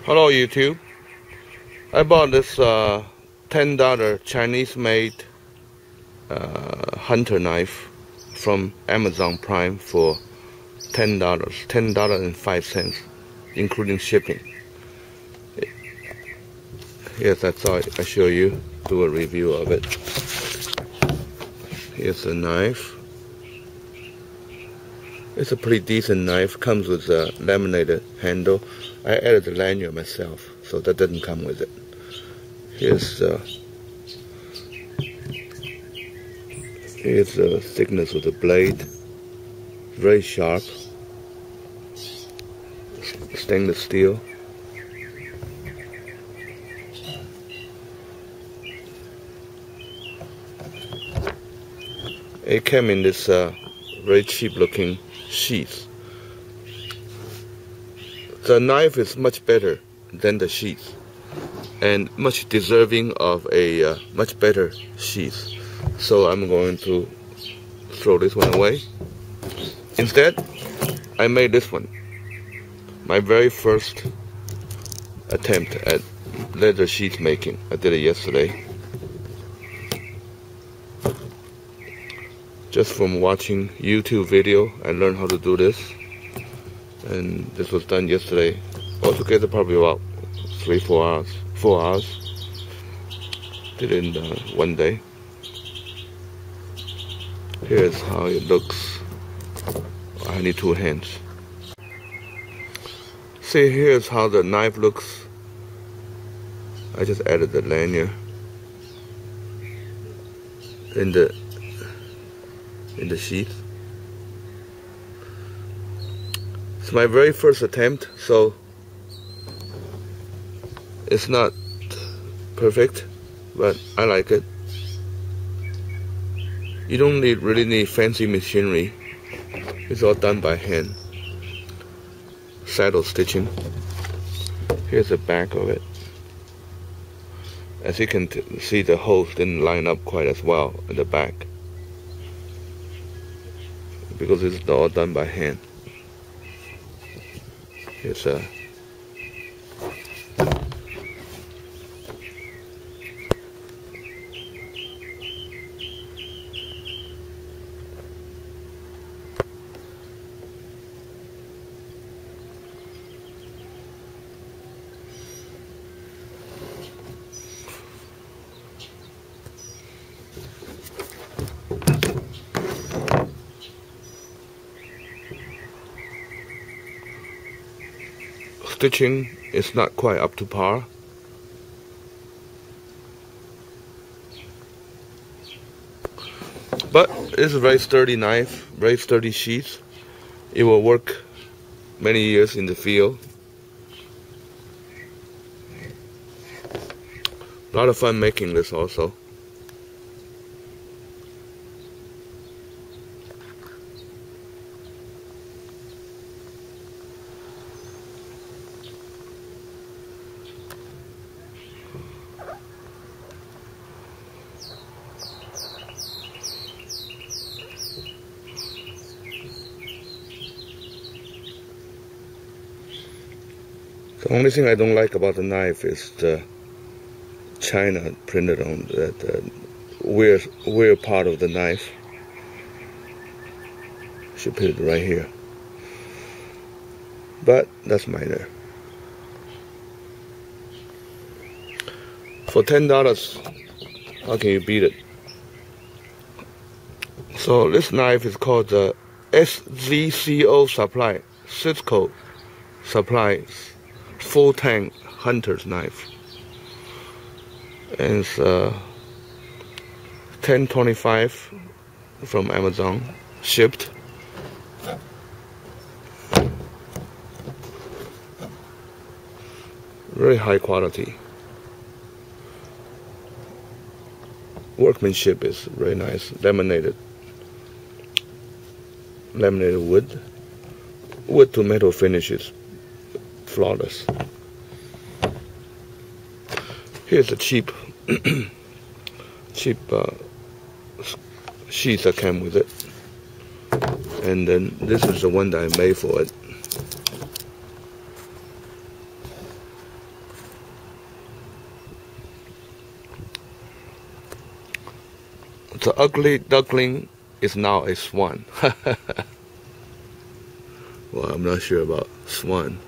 Hello YouTube. I bought this $10 Chinese-made hunter knife from Amazon Prime for $10, $10.05, including shipping. Yes, I thought I'd show you, do a review of it. Here's the knife. It's a pretty decent knife. Comes with a laminated handle. I added the lanyard myself, so that doesn't come with it. Here's the thickness of the blade. Very sharp. Stainless steel. It came in this very cheap looking sheath. The knife is much better than the sheath and much deserving of a much better sheath. So I'm going to throw this one away. Instead, I made this one. My very first attempt at leather sheath making. I did it yesterday. Just from watching YouTube video, I learned how to do this. And this was done yesterday. Altogether probably about 4 hours. 4 hours. Did it in one day. Here's how it looks. I need 2 hands. See, here's how the knife looks. I just added the lanyard in the sheath. It's my very first attempt, so it's not perfect, but I like it. You don't really need fancy machinery. It's all done by hand. Saddle stitching. Here's the back of it. As you can see, the holes didn't line up quite as well in the back, because it's all done by hand. Here's a stitching is not quite up to par. But it's a very sturdy knife, very sturdy sheath. It will work many years in the field. A lot of fun making this also. The only thing I don't like about the knife is the China printed on that weird part of the knife. Should put it right here, but that's minor. For $10, how can you beat it? So this knife is called the SZCO Supply, Cisco Supplies full tank hunter's knife, and it's $10.25 from Amazon, shipped. Very high quality. Workmanship is very nice. Laminated wood to metal finishes. Flawless. Here's a cheap sheath that came with it, and then this is the one that I made for it. The ugly duckling is now a swan. Well, I'm not sure about swan.